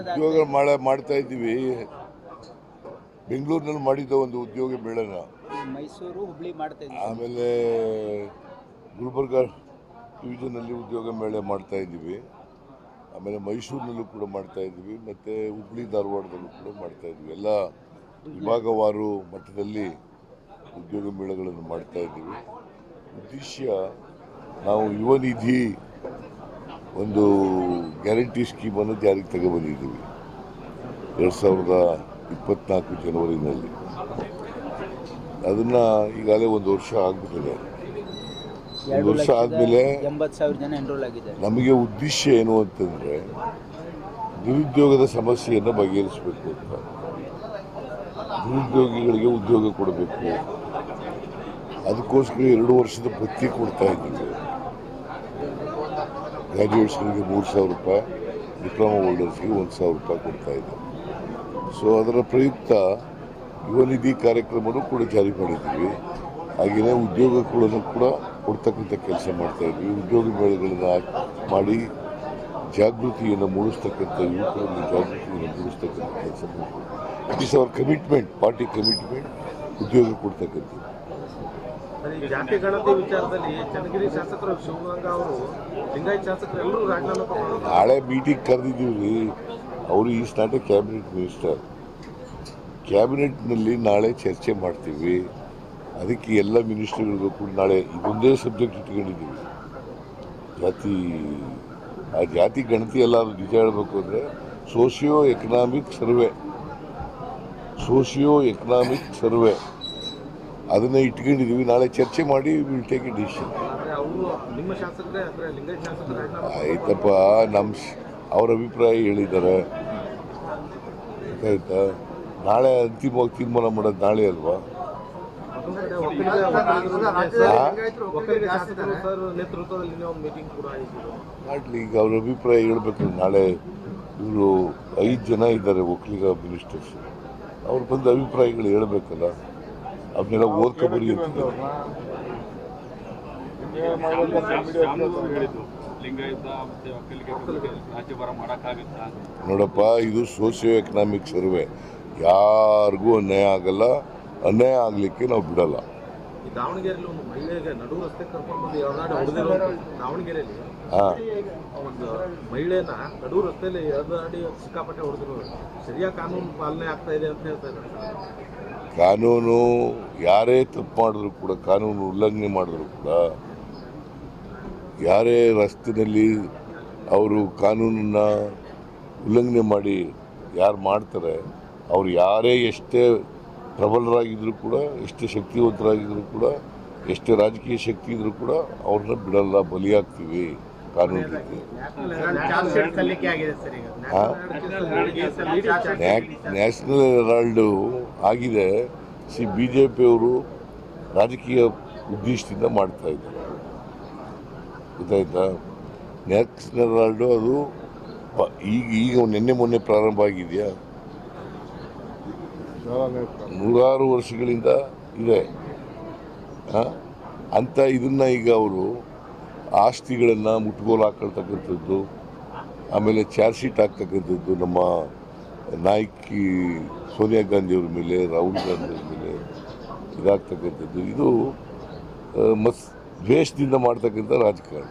ಉದ್ಯೋಗ ಮಾಡ್ತಾ ಇದ್ದೀವಿ. ಬೆಂಗಳೂರಿನಲ್ಲಿ ಮಾಡಿದ್ದ ಒಂದು ಉದ್ಯೋಗ ಮೇಳನ, ಮೈಸೂರು ಹುಬ್ಳಿ ಮಾಡ್ತಾ ಇದ್ದೀವಿ. ಆಮೇಲೆ ಗುಲ್ಬರ್ಗ ಡಿವಿಷನಲ್ಲಿ ಉದ್ಯೋಗ ಮೇಳ ಮಾಡ್ತಾ ಇದ್ದೀವಿ. ಆಮೇಲೆ ಮೈಸೂರಿನಲ್ಲೂ ಕೂಡ ಮಾಡ್ತಾ ಇದ್ದೀವಿ, ಮತ್ತು ಹುಬ್ಳಿ ಧಾರವಾಡದಲ್ಲೂ ಕೂಡ ಮಾಡ್ತಾ ಇದ್ದೀವಿ. ಎಲ್ಲ ವಿಭಾಗವಾರು ಮಟ್ಟದಲ್ಲಿ ಉದ್ಯೋಗ ಮೇಳಗಳನ್ನು ಮಾಡ್ತಾ ಇದ್ದೀವಿ. ಉದ್ದೇಶ ನಾವು ಯುವ ನಿಧಿ ಒಂದು ಗ್ಯಾರಂಟಿ ಸ್ಕೀಮನ್ನು ಜಾರಿಗೆ ತಗೊಬಂದಿದ್ದೀವಿ 2024 ಜನವರಿನಲ್ಲಿ. ಅದನ್ನು ಈಗಾಗಲೇ ಒಂದು ವರ್ಷ ಆಗಿಬಿಟ್ಟಿದೆ. ಒಂದು ವರ್ಷ ಆದಮೇಲೆ 80,000 ಜನ ಎನ್ರೋಲ್ ಆಗಿದ್ದಾರೆ. ನಮಗೆ ಉದ್ದೇಶ ಏನು ಅಂತಂದರೆ ನಿರುದ್ಯೋಗದ ಸಮಸ್ಯೆಯನ್ನು ಬಗೆಹರಿಸಬೇಕು ಅಂತ. ನಿರುದ್ಯೋಗಿಗಳಿಗೆ ಉದ್ಯೋಗ ಕೊಡಬೇಕು. ಅದಕ್ಕೋಸ್ಕರ 2 ವರ್ಷದ ಭತ್ಯೆ ಕೊಡ್ತಾ ಇದ್ದೀವಿ. ಗ್ರ್ಯಾಜುಯೇಟ್ಸ್ಗಳಿಗೆ 3,000 ರೂಪಾಯಿ, ಡಿಪ್ಲೊಮಾ ಹೋಲ್ಡರ್ಸ್ಗೆ 1,000 ರೂಪಾಯಿ ಕೊಡ್ತಾ ಇದ್ದೀವಿ. ಸೊ ಅದರ ಪ್ರಯುಕ್ತ ಯುವ ನಿಧಿ ಕಾರ್ಯಕ್ರಮನೂ ಕೂಡ ಜಾರಿ ಮಾಡಿದ್ದೀವಿ. ಹಾಗೆಯೇ ಉದ್ಯೋಗಗಳನ್ನು ಕೂಡ ಕೊಡ್ತಕ್ಕಂಥ ಕೆಲಸ ಮಾಡ್ತಾ ಇದ್ವಿ. ಉದ್ಯೋಗ ಮೇಳಗಳನ್ನು ಮಾಡಿ ಜಾಗೃತಿಯನ್ನು ಮೂಡಿಸ್ತಕ್ಕಂಥ, ಯುವಕರಲ್ಲಿ ಜಾಗೃತಿಯನ್ನು ಮೂಡಿಸ್ತಕ್ಕಂಥ ಕೆಲಸ ಮಾಡ್ತೀವಿ. It is our commitment, party commitment, ಉದ್ಯೋಗ ಕೊಡ್ತಕ್ಕಂಥದ್ದು. ಜಾತಿ ಗಣತಿ ವಿಚಾರದಲ್ಲಿ ಚನ್ನಗಿರಿ ಶಾಸಕರು ಶಿವಗಂಗಾ ಅವರು ಲಿಂಗಾಯತ್ ಶಾಸಕರು ಎಲ್ಲರೂ ರಾಜೀನಾಮೆ ತಗೊಂಡು ನಾಳೆ ಮೀಟಿಂಗ್ ಕರೆದಿದ್ದೀವಿ. ಅವರು is not a cabinet minister. ಕ್ಯಾಬಿನೆಟ್ನಲ್ಲಿ ನಾಳೆ ಚರ್ಚೆ ಮಾಡ್ತೀವಿ. ಅದಕ್ಕೆ ಎಲ್ಲ ಮಿನಿಸ್ಟರ್ಗಳಿಗೂ ಕೂಡ ನಾಳೆ ಇದೊಂದೇ ಸಬ್ಜೆಕ್ಟ್ ಇಟ್ಕೊಂಡಿದ್ದೀವಿ. ಜಾತಿ ಗಣತಿ ಎಲ್ಲ ನಿಜ ಹೇಳಬೇಕು ಅಂದರೆ ಸೋಷಿಯೋ ಎಕನಾಮಿಕ್ ಸರ್ವೆ ಅದನ್ನು ಇಟ್ಕೊಂಡಿದ್ದೀವಿ. ನಾಳೆ ಚರ್ಚೆ ಮಾಡಿ ವಿಲ್ ಟೇಕ್ ಎ ಡಿಸಿಷನ್. ಆಯ್ತಪ್ಪ, ಅವ್ರ ಅಭಿಪ್ರಾಯ ಹೇಳಿದ್ದಾರೆ, ಗೊತ್ತಾಯ್ತಾ? ನಾಳೆ ಅಂತಿಮವಾಗಿ ತೀರ್ಮಾನ ಮಾಡೋದು ನಾಳೆ ಅಲ್ವಾ? ಮಾಡಲಿ. ಈಗ ಅವ್ರ ಅಭಿಪ್ರಾಯ ಹೇಳ್ಬೇಕು. ನಾಳೆ ಇವರು 5 ಜನ ಇದ್ದಾರೆ ಒಕ್ಕಲಿಗ ಮಿನಿಸ್ಟರ್ಸ್. ಅವ್ರು ಬಂದ ಅಭಿಪ್ರಾಯಗಳು ಹೇಳ್ಬೇಕಲ್ಲ, ಅವನ್ನೆಲ್ಲ ಓದ್ಕೊಬರಿ ಅಂತ. ನೋಡಪ್ಪ, ಇದು ಸೋಷಿಯೋ ಎಕನಾಮಿಕ್ ಸರ್ವೆ. ಯಾರಿಗೂ ಅನ್ಯಾಯ ಆಗಲ್ಲ, ಅನ್ಯಾಯ ಆಗಲಿಕ್ಕೆ ನಾವು ಬಿಡಲ್ಲ. ದಾವಣಗೆರೆಯಲ್ಲಿ ಒಂದು ಮಹಿಳೆಗೆ ನಡು ರಸ್ತೆ ಕರ್ಕೊಂಡು ದಾವಣಗೆರೆಯಲ್ಲಿ ಒಂದು ಮಹಿಳೆನ ನಡು ರಸ್ತೆಯಲ್ಲಿ ಎಳೆದಾಡಿ ಸಿಕ್ಕಾಪಟ್ಟೆ ಹೊಡೆದಿರೋದು ಸರಿಯಾಗಿ ಕಾನೂನು ಪಾಲನೆ ಆಗ್ತಾ ಇದೆ ಅಂತ ಹೇಳ್ತಾ ಇದ್ದಾರೆ. ಕಾನೂನು ಯಾರೇ ತಪ್ಪು ಮಾಡಿದ್ರು ಕೂಡ, ಕಾನೂನು ಉಲ್ಲಂಘನೆ ಮಾಡಿದ್ರು ಕೂಡ, ಯಾರೇ ರಸ್ತೆಯಲ್ಲಿ ಅವರು ಕಾನೂನನ್ನು ಉಲ್ಲಂಘನೆ ಮಾಡಿ ಯಾರು ಮಾಡ್ತಾರೆ, ಅವ್ರು ಯಾರೇ ಎಷ್ಟೇ ಪ್ರಬಲರಾಗಿದ್ದರೂ ಕೂಡ, ಎಷ್ಟೇ ಶಕ್ತಿವಂತರಾಗಿದ್ದರೂ ಕೂಡ, ಎಷ್ಟೇ ರಾಜಕೀಯ ಶಕ್ತಿ ಇದ್ರೂ ಕೂಡ ಅವ್ರನ್ನ ಬಿಡಲ್ಲ, ಬಲಿಯಾಗ್ತೀವಿ ಕಾನೂನಿಗೆ. ನ್ಯಾಷನಲ್ ಹೆರಾಲ್ಡು ಆಗಿದೆ. BJP ಅವರು ರಾಜಕೀಯ ಉದ್ದೇಶದಿಂದ ಮಾಡ್ತಾ ಇದ್ದಾರೆ, ಗೊತ್ತಾಯ್ತಾ? ನ್ಯಾಷನಲ್ ಹೆರಾಲ್ಡು ಅದು ಈಗ ನಿನ್ನೆ ಮೊನ್ನೆ ಪ್ರಾರಂಭ ಆಗಿದೆಯಾ? 100 ವರ್ಷಗಳಿಂದ ಇದೆ ಅಂತ. ಇದನ್ನು ಈಗ ಅವರು ಆಸ್ತಿಗಳನ್ನು ಮುಟ್ಗೋಲು ಹಾಕೊಳ್ತಕ್ಕಂಥದ್ದು, ಆಮೇಲೆ ಚಾರ್ಜ್ ಶೀಟ್ ಹಾಕ್ತಕ್ಕಂಥದ್ದು ನಮ್ಮ ನಾಯಕಿ ಸೋನಿಯಾ ಗಾಂಧಿಯವ್ರ ಮೇಲೆ, ರಾಹುಲ್ ಗಾಂಧಿಯವ್ರ ಮೇಲೆ ಇದಾಗ್ತಕ್ಕಂಥದ್ದು, ಇದು ದ್ವೇಷದಿಂದ ಮಾಡ್ತಕ್ಕಂಥ ರಾಜಕಾರಣ.